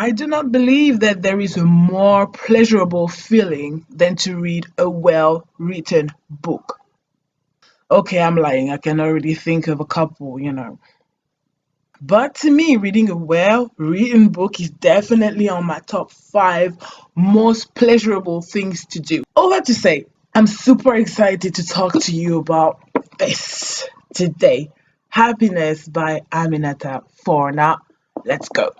I do not believe that there is a more pleasurable feeling than to read a well written book. Okay, I'm lying. I can already think of a couple. But to me, reading a well written book is definitely on my top five most pleasurable things to do. All that to say, I'm super excited to talk to you about this today. Happiness by Aminatta Forna. Let's go.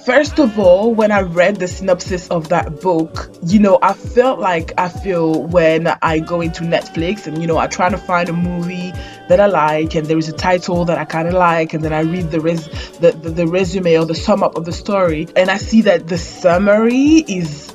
First of all, when I read the synopsis of that book, I felt like I feel when I go into Netflix and, I try to find a movie that I like and there is a title that I kind of like, and then I read the resume or the sum up of the story, and I see that the summary is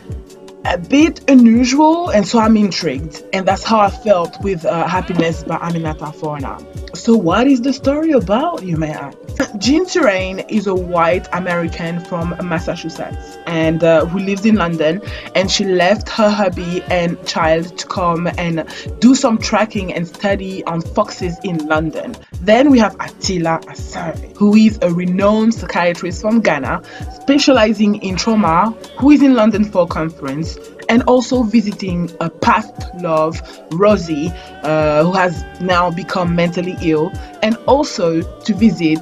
a bit unusual, and so I'm intrigued, and that's how I felt with Happiness by Aminatta Forna. So what is the story about, you may ask? Jean Terrain is a white American from Massachusetts and who lives in London, and she left her hubby and child to come and do some tracking and study on foxes in London. Then we have Attila Asare, who is a renowned psychiatrist from Ghana, specializing in trauma, who is in London for a conference, and also visiting a past love, Rosie, who has now become mentally ill, and also to visit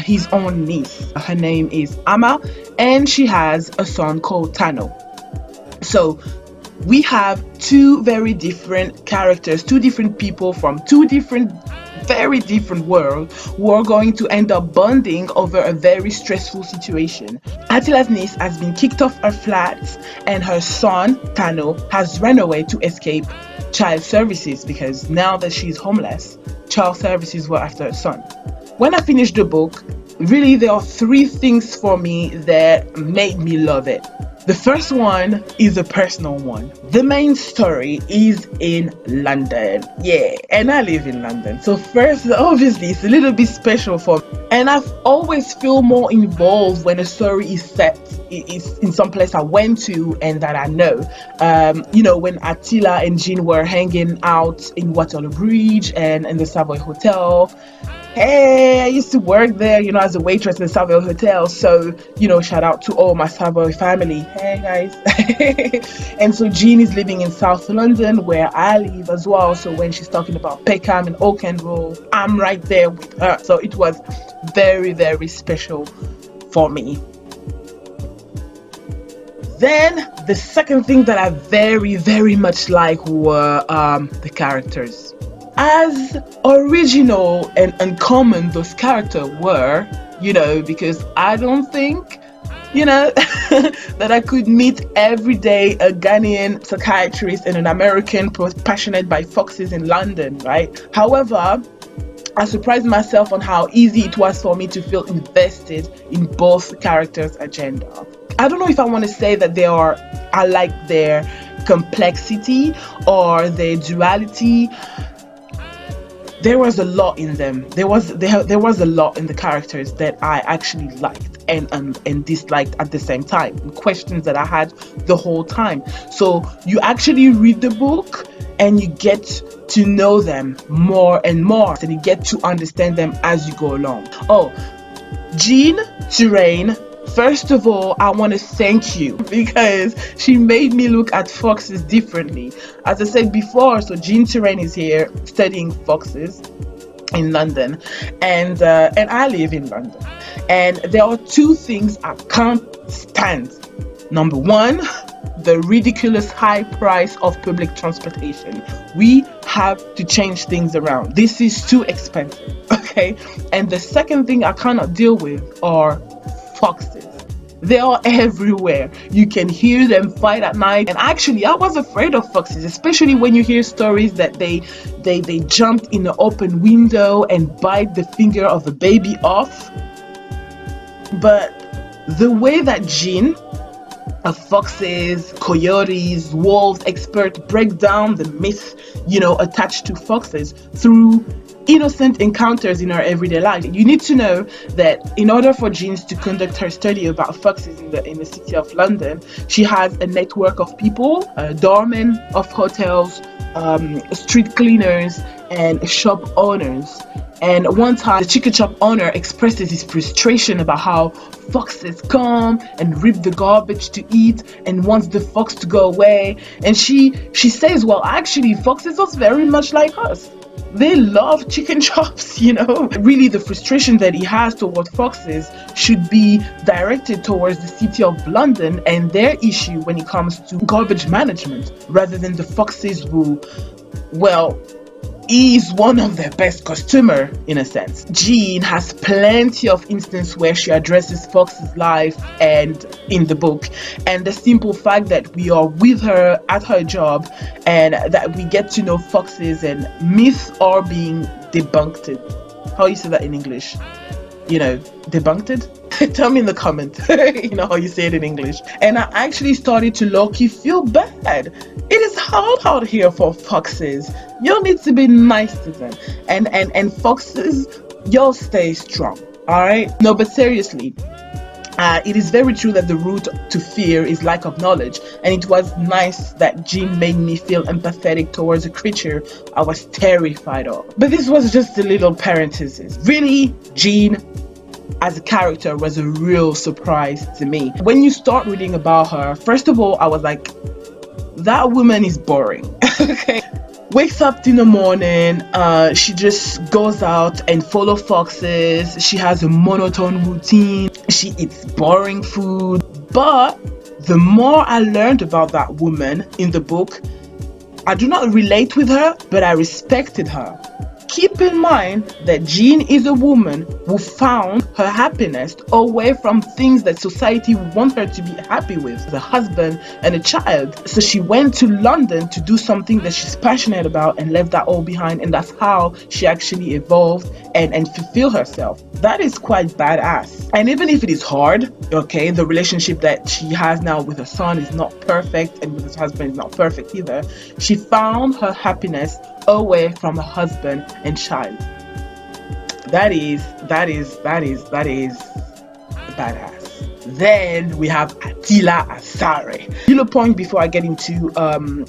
his own niece. Her name is Amma, and she has a son called Tano. So we have two very different characters, two different people from two very different worlds who are going to end up bonding over a very stressful situation. Attila's niece has been kicked off her flat, and her son, Tano, has run away to escape child services because now that she's homeless, child services were after her son. When I finished the book, really there are three things for me that made me love it. The first one is a personal one. The main story is in London. Yeah, and I live in London. So first, obviously, it's a little bit special for me. And I've always feel more involved when a story is set is in some place I went to and that I know. When Attila and Jean were hanging out in Waterloo Bridge and in the Savoy Hotel. Hey, I used to work there, as a waitress in the Savoy Hotel. So, shout out to all my Savoy family. Hey, guys. And so Jean is living in South London, where I live as well. So when she's talking about Peckham and Oakenroll, I'm right there with her. So it was very, very special for me. Then the second thing that I very, very much like were the characters. As original and uncommon those characters were, because I don't think, that I could meet every day a Ghanaian psychiatrist and an American passionate by foxes in London, right? However, I surprised myself on how easy it was for me to feel invested in both characters' agenda. I don't know if I want to say that I like their complexity or their duality. There was a lot in them. There was a lot in the characters that I actually liked and disliked at the same time. Questions that I had the whole time. So you actually read the book and you get to know them more and more, and you get to understand them as you go along. Oh, Jean Terrain. First of all, I want to thank you because she made me look at foxes differently. As I said before, so Jean Terrain is here studying foxes in London, and I live in London. And there are two things I can't stand. Number one, the ridiculous high price of public transportation. We have to change things around. This is too expensive, okay? And the second thing I cannot deal with are foxes. They are everywhere. You can hear them fight at night. And actually, I was afraid of foxes, especially when you hear stories that they jumped in an open window and bite the finger of the baby off. But the way that Jean, a foxes, coyotes, wolves expert, break down the myth, attached to foxes through innocent encounters in our everyday life. You need to know that in order for Jean to conduct her study about foxes in the city of London, she has a network of people, doormen of hotels, street cleaners, and shop owners. And one time, the chicken shop owner expresses his frustration about how foxes come and rip the garbage to eat and wants the fox to go away. And she says, well, actually, foxes are very much like us. They love chicken chops, you know. Really, the frustration that he has toward foxes should be directed towards the city of London and their issue when it comes to garbage management, rather than the foxes who, well, he is one of their best customer in a sense. Jean has plenty of instances where she addresses Fox's life and in the book, and the simple fact that we are with her at her job and that we get to know Foxes and myths are being debunked. How you say that in English? You know, debunked it? Tell me in the comment, you know how you say it in English. And I actually started to low-key feel bad. It is hard out here for foxes. You need to be nice to them. And foxes, y'all stay strong, alright? No, but seriously, it is very true that the root to fear is lack of knowledge, and it was nice that Jean made me feel empathetic towards a creature I was terrified of. But this was just a little parenthesis. Really, Jean as a character was a real surprise to me. When you start reading about her, first of all, I was like, that woman is boring. Okay. Wakes up in the morning, she just goes out and follow foxes. She has a monotone routine. She eats boring food. But the more I learned about that woman in the book, I do not relate with her, but I respected her. Keep in mind that Jean is a woman who found her happiness away from things that society would want her to be happy with, a husband and a child. So she went to London to do something that she's passionate about and left that all behind, and that's how she actually evolved and fulfill herself. That is quite badass. And even if it is hard, okay, the relationship that she has now with her son is not perfect, and with her husband is not perfect either. She found her happiness away from her husband and child. That is badass. Then we have Attila Asare. Little point before I get into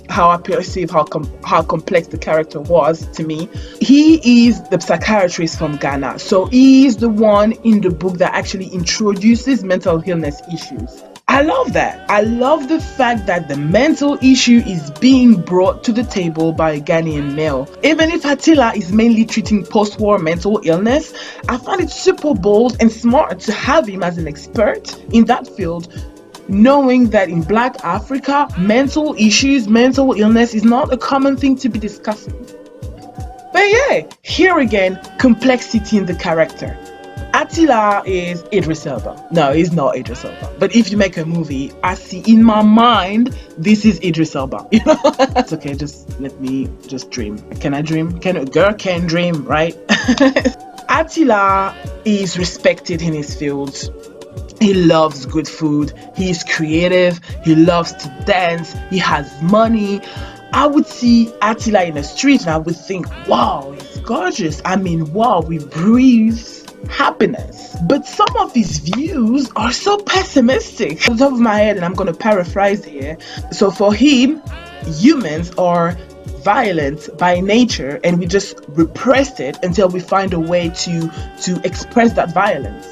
how I perceive how complex the character was to me. He is the psychiatrist from Ghana, so he is the one in the book that actually introduces mental illness issues. I love that. I love the fact that the mental issue is being brought to the table by a Ghanaian male. Even if Attila is mainly treating post-war mental illness, I find it super bold and smart to have him as an expert in that field, knowing that in Black Africa, mental issues, mental illness is not a common thing to be discussing. But yeah, here again, complexity in the character. Attila is Idris Elba. No, he's not Idris Elba. But if you make a movie, I see in my mind, this is Idris Elba. You know? It's okay, just let me just dream. Can I dream? A girl can dream, right? Attila is respected in his field. He loves good food. He's creative. He loves to dance. He has money. I would see Attila in the street and I would think, wow, he's gorgeous. I mean, wow, we breathe happiness. But some of his views are so pessimistic. On the top of my head, and I'm going to paraphrase here. So for him, humans are violent by nature and we just repress it until we find a way to express that violence.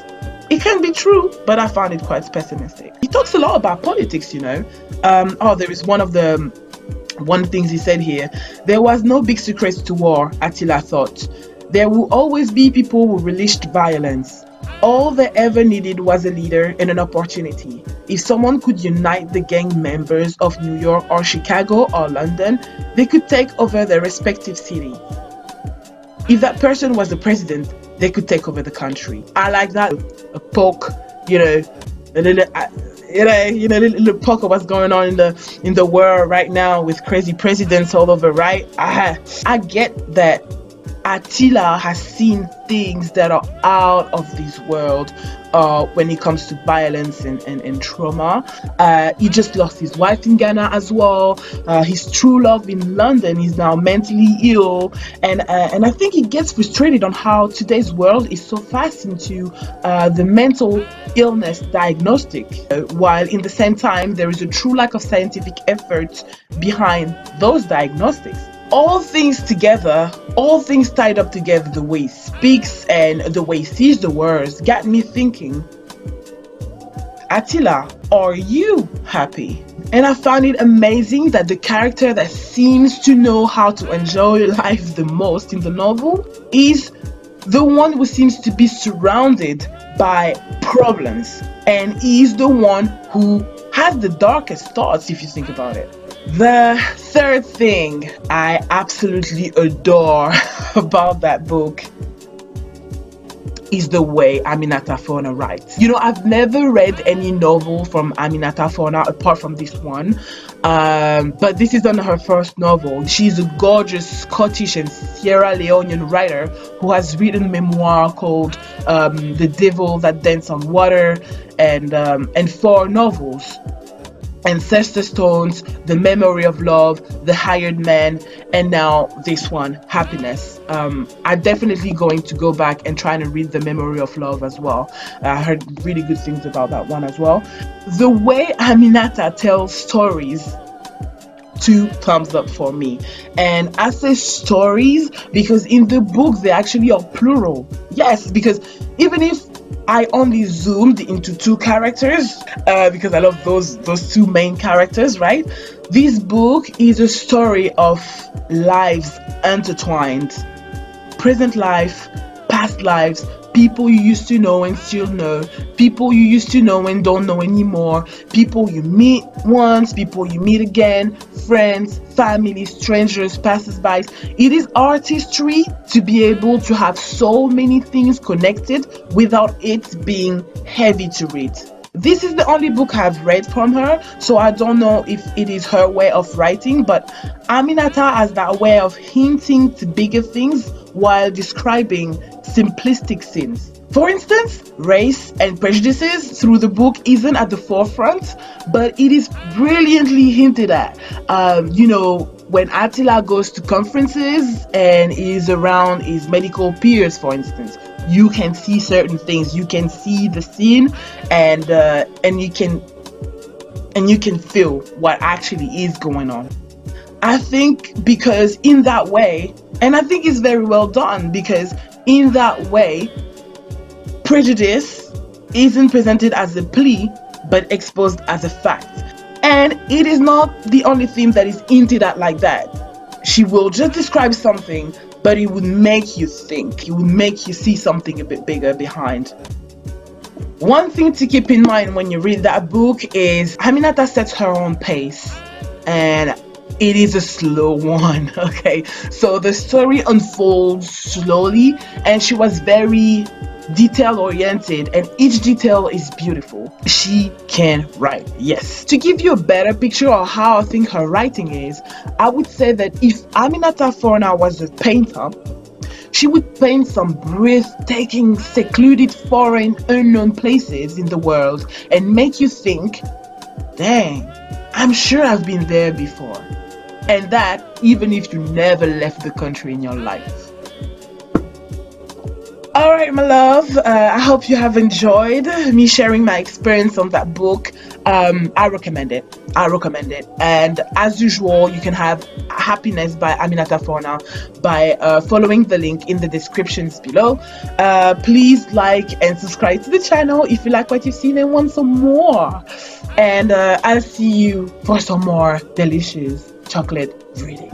It can be true, but I found it quite pessimistic. He talks a lot about politics, you know. There is one things he said here. There was no big secret to war, Attila thought. There will always be people who relished violence. All they ever needed was a leader and an opportunity. If someone could unite the gang members of New York or Chicago or London, they could take over their respective city. If that person was the president, they could take over the country. I like that. A poke, you know, a little poke of what's going on in the world right now with crazy presidents all over, right? I get that Attila has seen things that are out of this world when it comes to violence and trauma. He just lost his wife in Ghana as well. His true love in London is now mentally ill, and I think he gets frustrated on how today's world is so fast into the mental illness diagnostic, while in the same time there is a true lack of scientific effort behind those diagnostics. all things together, all things tied up together, the way he speaks and the way he sees the words got me thinking, Attila, are you happy? And I found it amazing that the character that seems to know how to enjoy life the most in the novel is the one who seems to be surrounded by problems, and is the one who has the darkest thoughts, if you think about it. The third thing I absolutely adore about that book is the way Aminatta Forna writes. You know, I've never read any novel from Aminatta Forna apart from this one, but this is not her first novel. She's a gorgeous Scottish and Sierra Leonean writer who has written a memoir called The Devil That Danced on Water, and 4 novels: Ancestor Stones, The Memory of Love, The Hired Man, and now this one, Happiness. I'm definitely going to go back and try to read The Memory of Love as well. I heard really good things about that one as well. The way Aminatta tells stories, 2 thumbs up for me. And I say stories because in the book they actually are plural. Yes, because even if I only zoomed into 2 characters because I love those 2 main characters, right? This book is a story of lives intertwined. Present life, past lives, people you used to know and still know, people you used to know and don't know anymore, people you meet once, people you meet again, friends, family, strangers, passers-by. It is artistry to be able to have so many things connected without it being heavy to read. This is the only book I've read from her, so I don't know if it is her way of writing, but Aminatta has that way of hinting to bigger things while describing simplistic scenes. For instance, race and prejudices through the book isn't at the forefront, but it is brilliantly hinted at. You know, when Attila goes to conferences and is around his medical peers, for instance, you can see certain things. You can see the scene, and you can feel what actually is going on. I think because in that way, and I think it's very well done, because in that way, prejudice isn't presented as a plea, but exposed as a fact. And it is not the only theme that is hinted at like that. She will just describe something, but it would make you think. It would make you see something a bit bigger behind. One thing to keep in mind when you read that book is Aminatta sets her own pace, and it is a slow one, okay? So the story unfolds slowly, and she was very detail oriented, and each detail is beautiful. She can write, yes. To give you a better picture of how I think her writing is, I would say that if Aminatta Forna was a painter, she would paint some breathtaking, secluded, foreign, unknown places in the world and make you think, dang, I'm sure I've been there before. And that even if you never left the country in your life. Alright, my love, I hope you have enjoyed me sharing my experience on that book. I recommend it. And as usual, you can have Happiness by Aminatta Forna by following the link in the descriptions below. Please like and subscribe to the channel if you like what you've seen and want some more. And I'll see you for some more delicious chocolate reading.